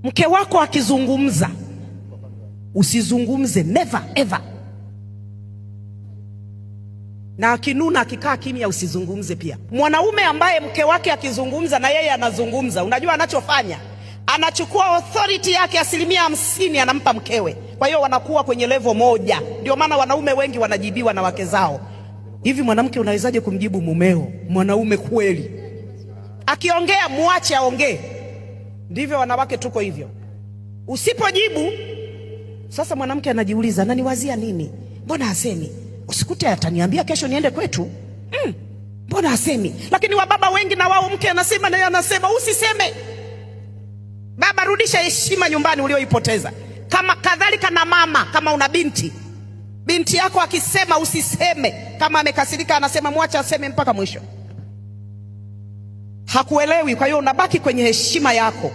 Mke wako akizungumza usizungumze, never ever. Na akinuna, akikaa kimya, usizungumze pia. Mwanaume ambaye mke wake akizungumza na yeye anazungumza, unajua anachofanya? Anachukua authority yake 50% anampa mkewe. Kwa hiyo wanakuwa kwenye level moja. Ndio maana wanaume wengi wanajibiwa na wake zao. Hivi mwanamke unawezaje kumjibu mumeo? Mwanaume kweli akiongea muache aongee. Ndivyo wanawake tuko hivyo. Usipojibu, sasa mwanamke anajiuliza, ananiwazia nini? Mbona hasemi? Usikute ataniambia kesho niende kwetu. Mbona hasemi? Lakini wababa wengi na wao mke anasema na yeye anasema. Usiseme. Baba, rudisha heshima nyumbani ulioipoteza. Kama kadhalika na mama, kama una binti yako akisema usiseme. Kama amekasirika anasema mwacha aseme mpaka mwisho. Hakuelewi, kwa hiyo unabaki kwenye heshima yako.